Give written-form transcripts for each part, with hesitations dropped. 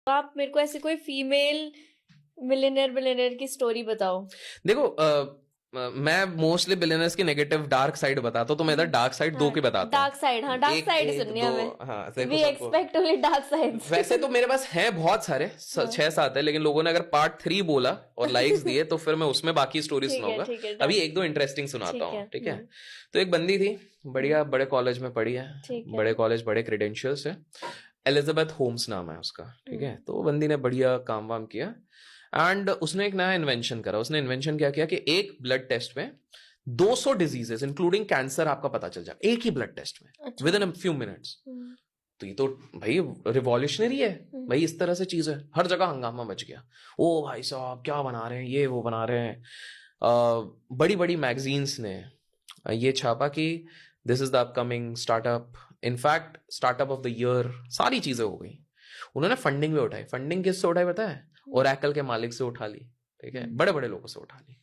आप मेरे को ऐसे कोई फीमेल मिलियनेयर की स्टोरी बताओ। देखो मैं मोस्टली बिलियनर्स की नेगेटिव डार्क साइड बताता हूँ, तो मैं इधर डार्क साइड दो हाँ, की बताता हूँ। डार्क साइड, हाँ डार्क एक साइड एक सुननी है दो, हमें। हाँ देखो वी सबको। Expect only dark sides. वैसे तो मेरे पास हैं बहुत सारे, हाँ, 6-7 है, लेकिन लोगों ने अगर पार्ट 3 बोला और लाइक्स दिए तो फिर मैं उसमें बाकी स्टोरी सुनाऊंगा। ठीक है, अभी डन। एक दो इंटरेस्टिंग सुनाता ठीक है, हूँ, ठीक है। तो एक बंदी थी, बढ़िया, बड़े कॉलेज में पढ़ी है, ठीक है। बड़े कॉलेज, बड़े क्रेडेंशियल्स है। एलिजाबेथ होम्स नाम है उसका, ठीक है। तो वो बंदी ने बढ़िया काम वाम किया, एंड उसने एक नया इन्वेंशन करा। उसने इन्वेंशन क्या किया कि एक ब्लड टेस्ट में 200 डिजीजेस इंक्लूडिंग कैंसर आपका पता चल जाए एक ही ब्लड टेस्ट में, अच्छा। With in few minutes. तो ये तो भाई रिवॉल्यूशनरी है भाई, इस तरह से चीज है। हर जगह हंगामा मच गया, ओ भाई साहब क्या बना रहे हैं, ये वो बना रहे हैं। बड़ी बड़ी मैगजीन्स ने ये छापा कि this is the upcoming startup, in fact startup of the year, सारी चीजें हो गई। उन्होंने फंडिंग भी उठाई। फंडिंग किससे उठाई पता है? ओरेकल के मालिक से उठा ली, ठीक है, बड़े बड़े लोगों से उठा ली।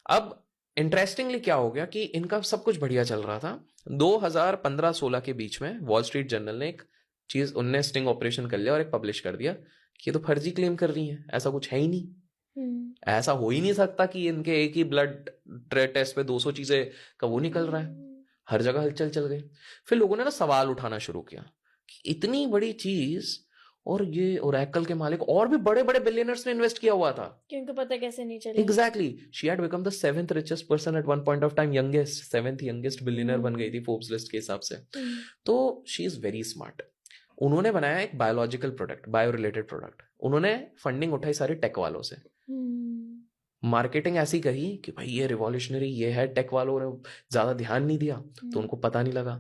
अब इंटरेस्टिंगली क्या हो गया कि इनका सब कुछ बढ़िया चल रहा था। 2015-16 के बीच में वॉल स्ट्रीट जर्नल ने एक चीज, उनने स्टिंग ऑपरेशन कर लिया और एक पब्लिश कर दिया कि ये तो फर्जी क्लेम कर रही है, ऐसा कुछ है ही नहीं, ऐसा हो ही नहीं सकता कि इनके एक ही ब्लड टेस्ट पे 200 चीजें का वो निकल रहा है। हर जगह हलचल चल गई। फिर लोगों ने ना सवाल उठाना शुरू किया कि इतनी बड़ी चीज, और ये ओरेकल के मालिक और भी बड़े बड़े बिलियनर्स ने इन्वेस्ट किया हुआ था, क्योंकि पता कैसे नहीं चलेगा। Exactly. She had become the 7th richest person at one point of time, youngest 7th youngest billionaire बन गई थी फोर्ब्स लिस्ट के हिसाब से। तो शी इज वेरी स्मार्ट। उन्होंने बनाया एक biological product, bio related product. उन्होंने फंडिंग उठाई सारे टेक वालों से, मार्केटिंग ऐसी कही कि भाई ये रिवॉल्यूशनरी, ये है। टेक वालों ने ज्यादा ध्यान नहीं दिया, तो उनको पता नहीं लगा।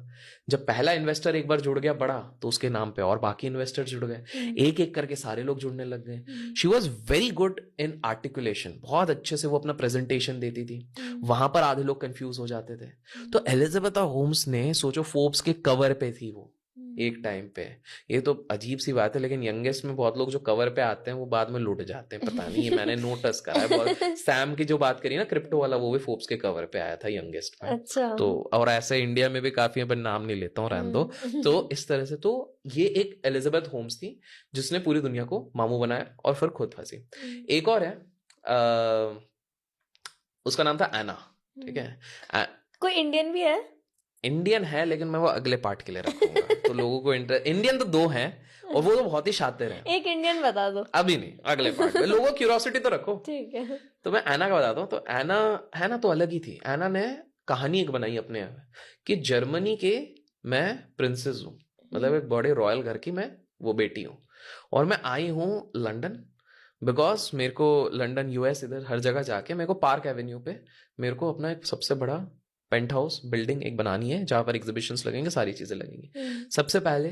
जब पहला इन्वेस्टर एक बार जुड़ गया बड़ा, तो उसके नाम पे और बाकी इन्वेस्टर जुड़ गए, एक एक करके सारे लोग जुड़ने लग गए। She was very good in articulation, बहुत अच्छे से वो अपना प्रेजेंटेशन देती थी। वहां पर आधे लोग कंफ्यूज हो जाते थे। तो एलिजाबेथ होम्स ने, सोचो, फोर्ब्स के कवर पे थी वो एक टाइम पे। ये तो अजीब सी बात है, लेकिन यंगेस्ट में बहुत लोग जो कवर पे आते हैं वो बाद में लुट जाते हैं, पता नहीं, ये मैंने नोटिस करा है बहुत। सैम की जो बात करी ना, क्रिप्टो वाला, वो भी फोर्ब्स के कवर पे आया था यंगेस्ट में। अच्छा। तो और ऐसे इंडिया में भी काफी, अपन नाम नहीं लेता हूँ, रहने दो। तो इस तरह से, तो ये एक एलिजाबेथ होम्स थी जिसने पूरी दुनिया को मामू बनाया और फिर खुद फंसी। एक और है, उसका नाम था एना, ठीक है। कोई इंडियन भी है? इंडियन है, लेकिन मैं वो अगले पार्ट के लिए रखूंगा। तो लोगों को इंडियन तो 2 हैं, और वो तो बहुत ही शातिर हैं। एक इंडियन बता दो। अभी नहीं, अगले पार्ट में। लोगों को क्यूरियोसिटी तो रखो। ठीक है। तो मैं एना का बताता हूँ। तो एना है ना, तो अलग ही थी। एना ने कहानी एक बनाई अपने कि जर्मनी के मैं प्रिंसेस हूँ, मतलब एक बड़े रॉयल घर की मैं वो बेटी हूँ, और मैं आई हूँ लंदन बिकॉज मेरे को लंदन, यूएस, इधर हर जगह जाके मेरे को पार्क एवेन्यू पे मेरे को अपना एक सबसे बड़ा पेंट हाउस बिल्डिंग एक बनानी है, जहां पर एग्जीबिशंस लगेंगे, सारी चीजें लगेंगी। सबसे पहले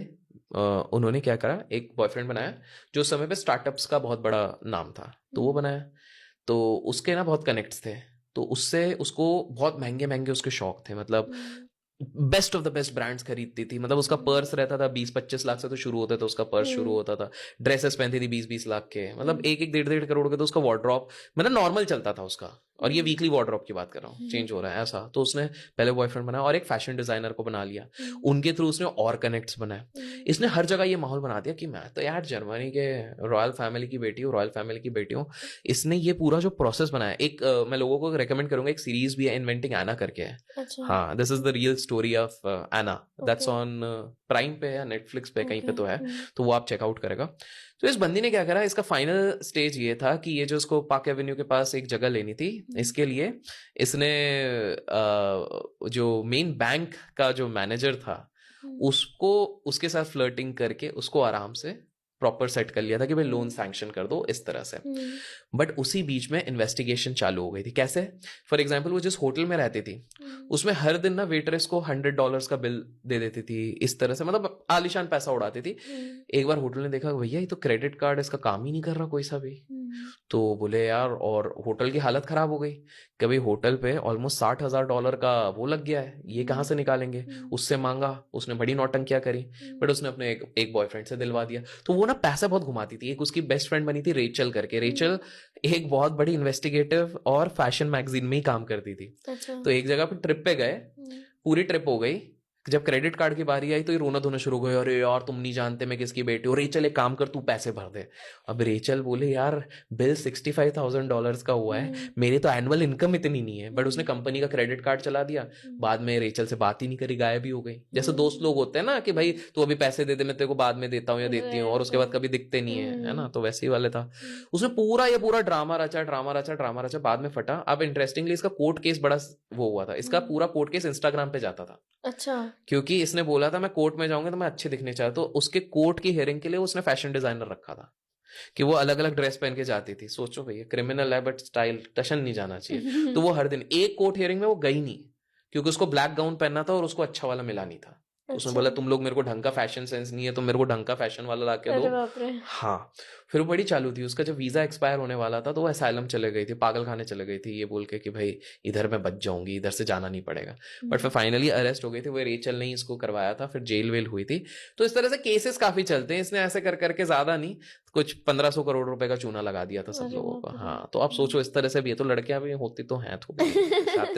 उन्होंने क्या करा, एक बॉयफ्रेंड बनाया जो उस समय पे स्टार्टअप्स का बहुत बड़ा नाम था, तो वो बनाया। तो उसके ना बहुत कनेक्ट्स थे, तो उससे उसको बहुत महंगे महंगे उसके शौक थे, मतलब best of the best brands खरीदती थी। मतलब उसका पर्स रहता था 20-25 लाख से तो शुरू होता था उसका पर्स, शुरू होता था। ड्रेसेस पहनती थी 20-20 लाख के, मतलब 1-1, 1.5-1.5 करोड़ के। तो उसका वार्ड्रॉप मतलब नॉर्मल चलता था उसका, और ये वीकली वार्ड्रॉप की बात कर रहा हूँ, चेंज हो रहा है ऐसा। तो उसने पहले बॉयफ्रेंड बनाया और एक फैशन डिजाइनर को बना लिया, उनके थ्रू उसने और कनेक्ट्स बनाए। इसने हर जगह ये माहौल बना दिया कि मैं तो यार जर्मनी के रॉयल फैमिली की बेटी हूँ, रॉयल फैमिली की बेटी हूँ। इसने ये पूरा जो प्रोसेस बनाया, एक मैं लोगों को रेकमेंड करूंगा, एक सीरीज भी है, इन्वेंटिंग एना करके है। अच्छा। हाँ, this is the real story of Anna, that's on Prime पे या नेटफ्लिक्स पे, कहीं पे तो है, तो वो आप चेकआउट करेगा। तो इस बंदी ने क्या करा, इसका फाइनल स्टेज ये था कि ये जो इसको पार्क एवेन्यू के पास एक जगह लेनी थी, इसके लिए इसने जो मेन बैंक का जो मैनेजर था उसको, उसके साथ फ्लर्टिंग करके उसको आराम से प्रॉपर सेट कर लिया था कि भाई लोन सैंक्शन कर दो, इस तरह से। बट उसी बीच में इन्वेस्टिगेशन चालू हो गई थी। कैसे? फॉर एग्जाम्पल, वो जिस होटल में रहती थी उसमें हर दिन ना वेटरेस को $100 का बिल दे देती थी, इस तरह से, मतलब आलिशान पैसा उड़ाती थी। एक बार होटल ने देखा भैया ये तो क्रेडिट कार्ड इसका काम ही नहीं कर रहा कोई सा भी। तो बोले यार, और होटल की हालत खराब हो गई कि भाई होटल पे ऑलमोस्ट $60,000 का वो लग गया है, ये कहाँ से निकालेंगे। उससे मांगा, उसने बड़ी नौटंकियां करी, बट उसने अपने एक बॉयफ्रेंड से दिलवा दिया। तो वो ना पैसा बहुत घुमाती थी। एक उसकी बेस्ट फ्रेंड बनी थी रेचल करके। रेचल एक बहुत बड़ी इन्वेस्टिगेटिव और फैशन मैगजीन में ही काम करती थी। अच्छा। तो एक जगह पे ट्रिप पे गए, पूरी ट्रिप हो गई, जब क्रेडिट कार्ड की बारी आई तो ये रोना धोना शुरू हो गया, अरे यार तुम नहीं जानते मैं किसकी बेटी हूँ, रेचल एक काम कर तू पैसे भर दे। अब रेचल बोले यार बिल $65,000 का हुआ है, मेरी तो एनुअल इनकम इतनी नहीं है, बट उसने कंपनी का क्रेडिट कार्ड चला दिया। बाद में रेचल से बात ही नहीं करी, गायब ही हो गई। जैसे दोस्त लोग होते हैं ना कि भाई तू अभी पैसे दे दे, मैं तेरे को बाद में देता हूँ या देती हूँ, और उसके बाद कभी दिखते नहीं है ना, तो वैसे ही वाले था। उसने पूरा ड्रामा रचा, बाद में फटा। अब इंटरेस्टिंगली इसका कोर्ट केस बड़ा वो हुआ था, इसका पूरा कोर्ट केस इंस्टाग्राम पे जाता था। अच्छा। क्योंकि इसने बोला था मैं कोर्ट में जाऊंगा तो मैं अच्छे दिखने चाहता, तो उसके कोर्ट की हियरिंग के लिए उसने फैशन डिजाइनर रखा था कि वो अलग अलग ड्रेस पहन के जाती थी। सोचो भैया, क्रिमिनल है बट स्टाइल टशन नहीं जाना चाहिए। तो वो हर दिन एक कोर्ट हियरिंग में वो गई नहीं, क्योंकि उसको ब्लैक गाउन पहनना था और उसको अच्छा वाला मिला नहीं था। उसने बोला तुम लोग मेरे को ढंग का फैशन सेंस नहीं है, तो मेरे को ढंग का फैशन वाला ला के अरे दो। बाप रे। हाँ, फिर वो बड़ी चालू थी। उसका जब वीजा एक्सपायर होने वाला था तो वो असाइलम चले गई थी, पागल खाने चले गई थी, ये बोल के कि भाई इधर मैं बच जाऊंगी, इधर से जाना नहीं पड़ेगा। बट फिर फाइनली अरेस्ट हो गई थी वो, रेचल ने इसको करवाया था, फिर जेल वेल हुई थी। तो इस तरह से केसेस काफी चलते हैं। इसने ऐसे कर करके ज्यादा नहीं, कुछ 1500 करोड़ रुपए का चूना लगा दिया था सब अरे लोगों बाप को। रे। हाँ, तो आप सोचो इस तरह से भी है, तो लड़कियां भी होती तो हैं थोड़ी शातिर